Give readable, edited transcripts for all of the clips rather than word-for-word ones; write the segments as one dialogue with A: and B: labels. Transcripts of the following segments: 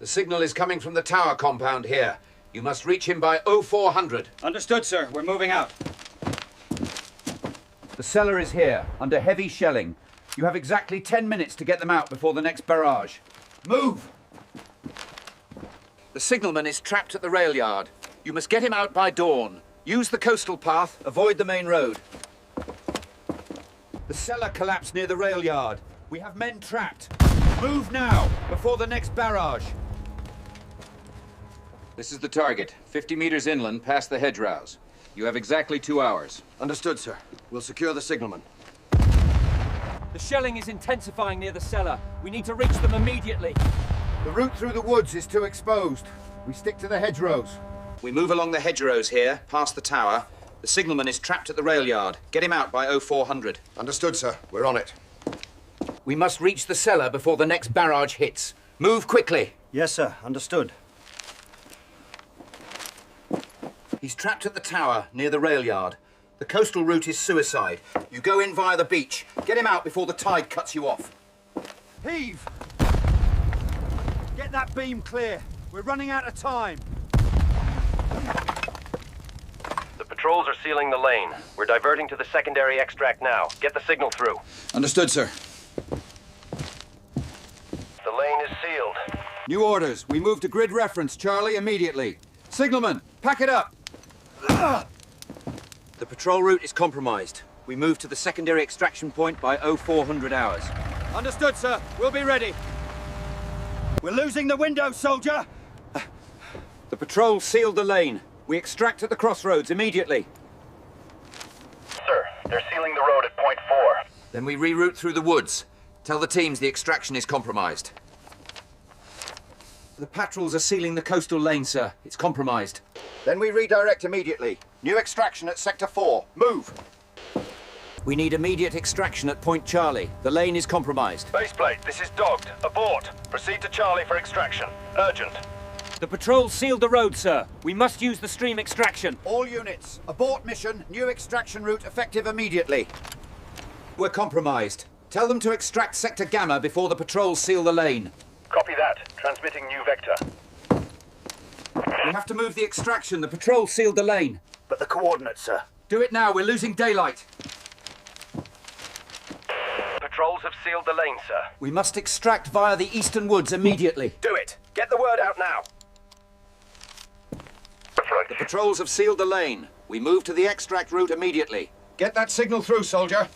A: The signal is coming from the tower compound here. You must reach him by 0400.
B: Understood, sir. We're moving out.
A: The cellar is here, under heavy shelling. You have exactly 10 minutes to get them out before the next barrage. Move! The signalman is trapped at the rail yard. You must get him out by dawn. Use the coastal path, avoid the main road. The cellar collapsed near the rail yard. We have men trapped. Move now, before the next barrage. This is the target, 50 meters inland past the Hedgerows. You have exactly 2 hours.
C: Understood, sir. We'll secure the signalman.
D: The shelling is intensifying near the cellar. We need to reach them immediately.
A: The route through the woods is too exposed. We stick to the hedgerows. We move along the hedgerows here, past the tower. The signalman is trapped at the rail yard. Get him out by 0400.
C: Understood, sir. We're on it.
A: We must reach the cellar before the next barrage hits. Move quickly.
B: Yes, sir. Understood.
A: He's trapped at the tower, near the rail yard. The coastal route is suicide. You go in via the beach. Get him out before the tide cuts you off.
B: Heave! Get that beam clear. We're running out of time.
E: The patrols are sealing the lane. We're diverting to the secondary extract now. Get the signal through.
A: Understood, sir.
E: The lane is sealed.
A: New orders. We move to grid reference, Charlie, immediately. Signalman, pack it up. The patrol route is compromised. We move to the secondary extraction point by 0400 hours.
B: Understood, sir. We'll be ready. We're losing the window, soldier!
A: The patrol sealed the lane. We extract at the crossroads immediately.
E: Sir, they're sealing the road at point 4.
A: Then we reroute through the woods. Tell the teams the extraction is compromised. The patrols are sealing the coastal lane, sir. It's compromised. Then we redirect immediately. New extraction at Sector 4. Move! We need immediate extraction at Point Charlie. The lane is compromised.
E: Baseplate, this is dogged. Abort. Proceed to Charlie for extraction. Urgent.
D: The patrol sealed the road, sir. We must use the stream extraction.
A: All units, abort mission. New extraction route effective immediately. We're compromised. Tell them to extract Sector Gamma before the patrols seal the lane.
E: Copy that. Transmitting new vector.
A: We have to move the extraction. The patrol sealed the lane.
C: But the coordinates, sir.
A: Do it now. We're losing daylight.
E: Patrols have sealed the lane, sir.
A: We must extract via the eastern woods immediately.
E: Do it. Get the word out now.
A: The patrols have sealed the lane. We move to the extract route immediately. Get that signal through, soldier.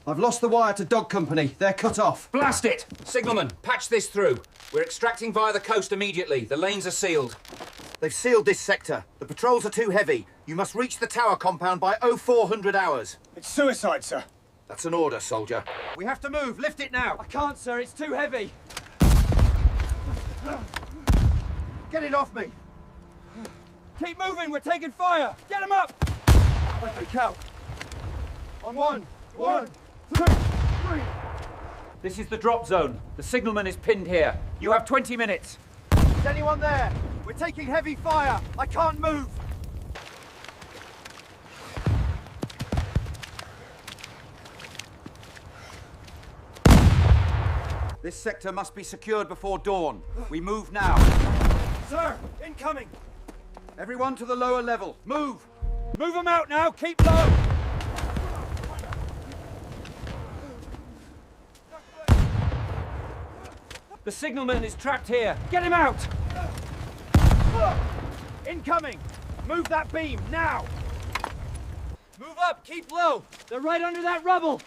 A: I've lost the wire to Dog Company. They're cut off. Blast it! Signalman, patch this through. We're extracting via the coast immediately. The lanes are sealed. They've sealed this sector. The patrols are too heavy. You must reach the tower compound by 0400 hours.
B: It's suicide, sir.
A: That's an order, soldier. We have to move. Lift it now.
D: I can't, sir. It's too heavy.
A: Get it off me.
D: Keep moving. We're taking fire. Get him up. Let me count.
A: On one, two, three.
D: This is the drop zone. The signalman is pinned here. You have 20 minutes.
B: Is anyone there? We're taking heavy fire. I can't move.
A: This sector must be secured before dawn. We move now.
B: Sir, incoming.
A: Everyone to the lower level. Move!
D: Move them out now. Keep low. The signalman is trapped here. Get him out.
B: Incoming. Move that beam, now.
D: Move up. Keep low. They're right under that rubble.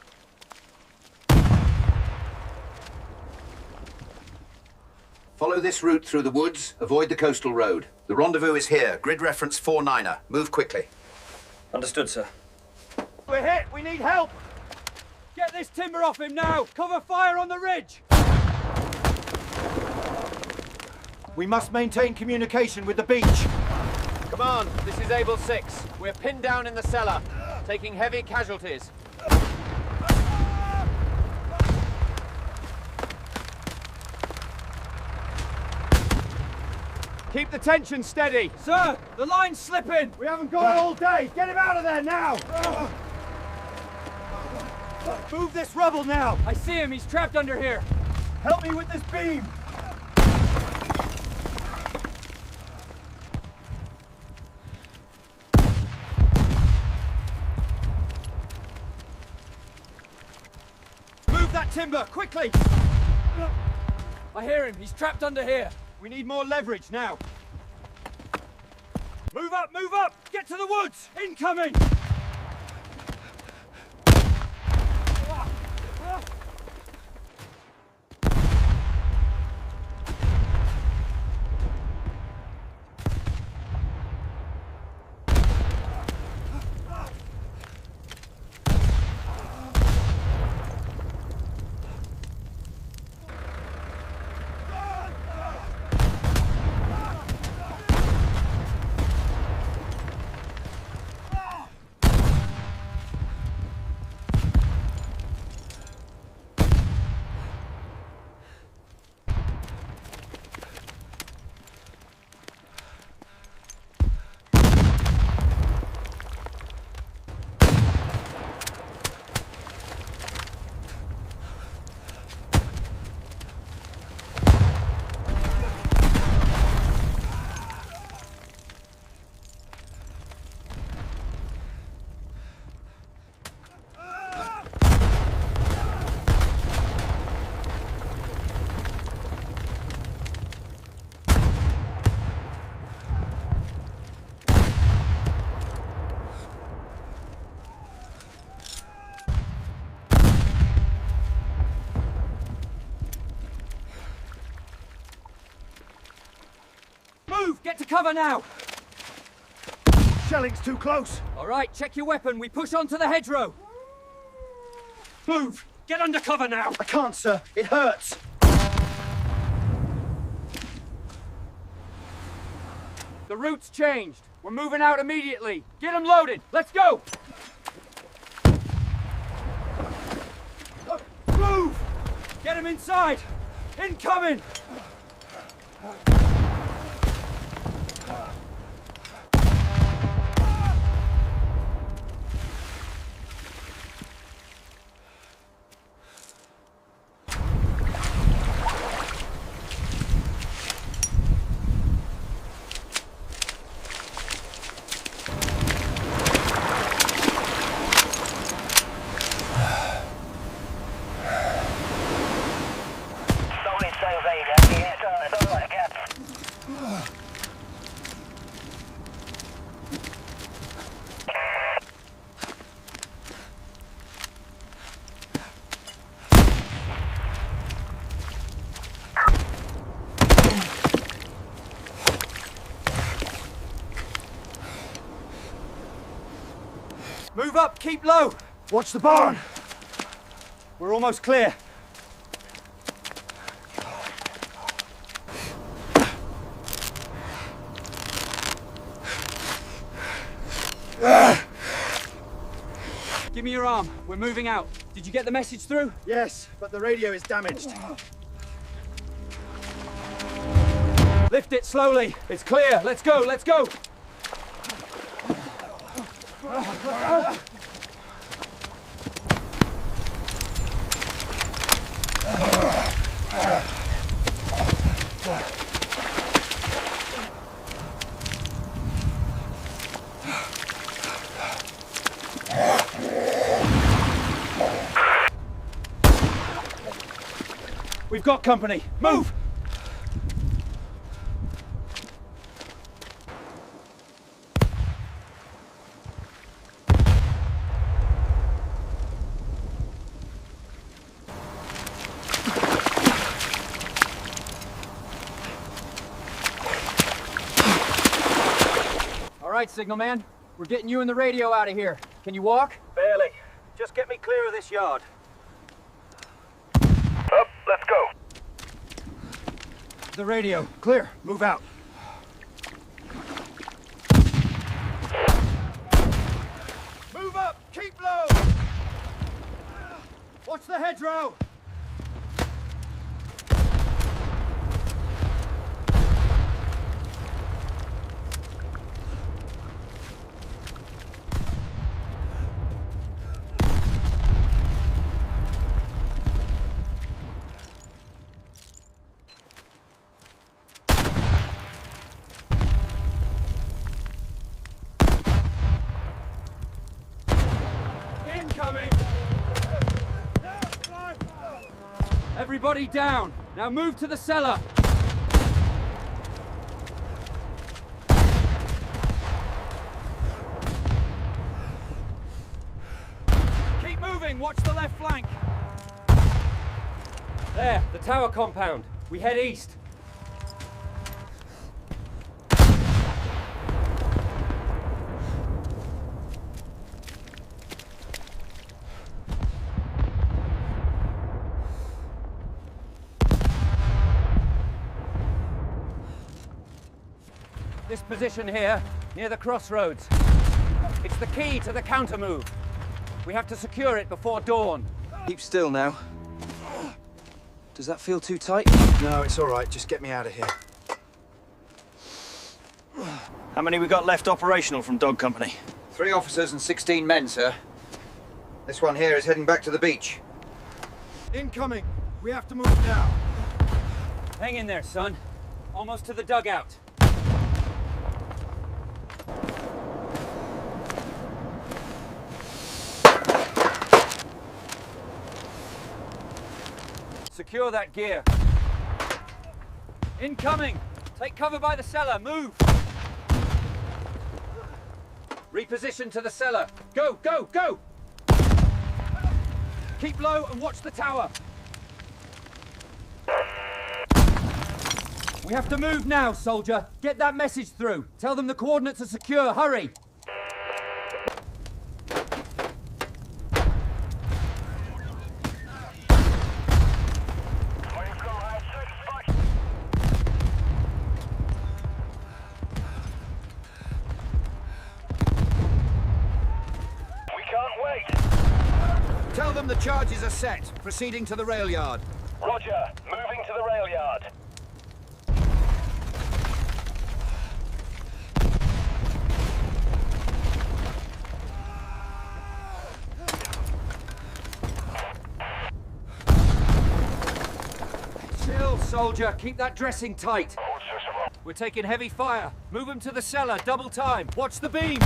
A: Follow this route through the woods. Avoid the coastal road. The rendezvous is here. Grid reference 49er. Move quickly.
E: Understood, sir.
B: We're hit. We need help.
D: Get this timber off him now. Cover fire on the ridge.
A: We must maintain communication with the beach.
D: Command, this is Able 6. We're pinned down in the cellar, taking heavy casualties.
B: Keep the tension steady.
D: Sir, the line's slipping.
B: We haven't got all day. Get him out of there now. Move this rubble now.
D: I see him. He's trapped under here.
B: Help me with this beam! Move that timber, quickly!
D: I hear him. He's trapped under here.
B: We need more leverage now. Move up, move up! Get to the woods! Incoming! Move! Get to cover now! Shelling's too close!
D: All right, check your weapon. We push onto the hedgerow.
B: Move! Get under cover now! I can't, sir. It hurts!
D: The route's changed. We're moving out immediately. Get them loaded. Let's go!
B: Move! Get him inside! Incoming! Move up, keep low! Watch the barn! We're almost clear. Give me your arm. We're moving out. Did you get the message through? Yes, but the radio is damaged. Lift it slowly. It's clear. Let's go, let's go! We've got company. Move!
D: All right, signalman. We're getting you and the radio out of here. Can you walk?
B: Barely. Just get me clear of this yard.
E: Up, let's go.
B: The radio. Clear. Move out. Move up! Keep low! Watch the hedgerow! Everybody down! Now move to the cellar! Keep moving! Watch the left flank! There, the tower compound. We head east. This position here, near the crossroads. It's the key to the counter-move. We have to secure it before dawn.
A: Keep still now. Does that feel too tight?
C: No, it's all right. Just get me out of here.
F: How many we got left operational from Dog Company?
A: 3 officers and 16 men, sir. This one here is heading back to the beach.
C: Incoming. We have to move now.
B: Hang in there, son. Almost to the dugout. Secure that gear. Incoming! Take cover by the cellar, move! Reposition to the cellar. Go, go, go! Keep low and watch the tower. We have to move now, soldier. Get that message through. Tell them the coordinates are secure. Hurry!
A: Tell them the charges are set. Proceeding to the rail yard.
E: Roger. Moving to the rail yard.
B: Chill, soldier. Keep that dressing tight. We're taking heavy fire. Move them to the cellar. Double time. Watch the beam.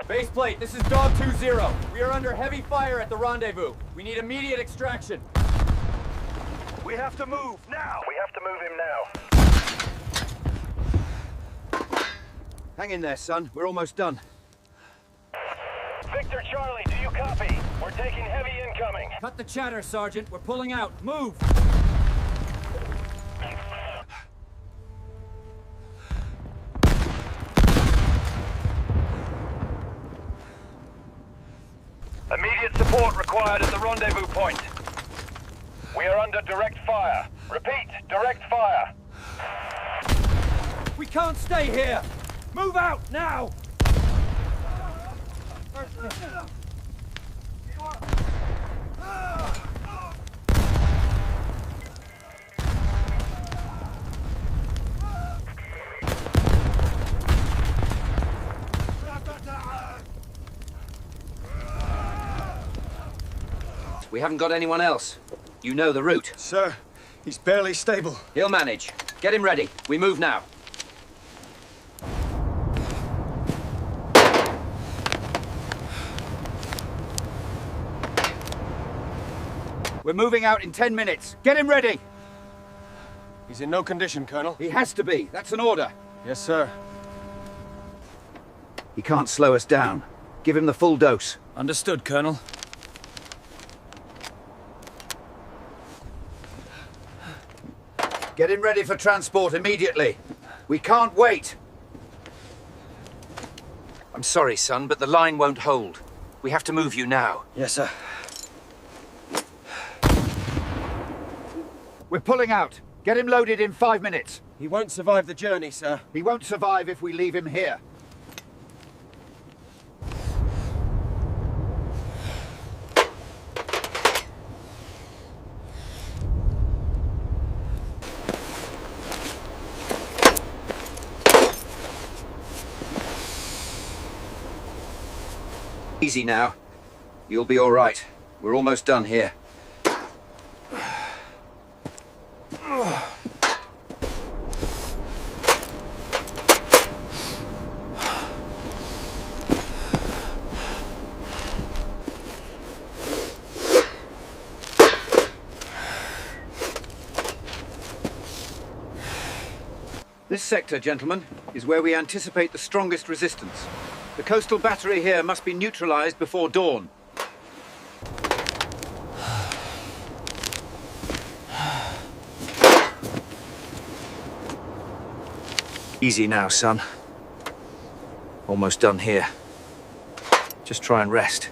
B: Baseplate, this is Dog 2-0. We are under heavy fire at the rendezvous. We need immediate extraction.
C: We have to move now.
E: We have to move him now.
A: Hang in there, son. We're almost done.
E: Victor Charlie, do you copy? We're taking heavy incoming.
B: Cut the chatter, Sergeant. We're pulling out. Move!
E: Immediate support required at the rendezvous point. We are under direct fire. Repeat, direct fire.
B: We can't stay here! Move out, now!
A: We haven't got anyone else. You know the route.
C: Sir, he's barely stable.
A: He'll manage. Get him ready. We move now. We're moving out in 10 minutes. Get him ready.
C: He's in no condition, Colonel.
A: He has to be. That's an order.
C: Yes, sir.
A: He can't slow us down. Give him the full dose.
B: Understood, Colonel.
A: Get him ready for transport immediately. We can't wait. I'm sorry, son, but the line won't hold. We have to move you now.
C: Yes, sir.
A: We're pulling out. Get him loaded in 5 minutes.
C: He won't survive the journey, sir.
A: He won't survive if we leave him here. Easy now. You'll be all right. We're almost done here. sector, gentlemen, is where we anticipate the strongest resistance. The coastal battery here must be neutralized before dawn. Easy now, son. Almost done here. Just try and rest.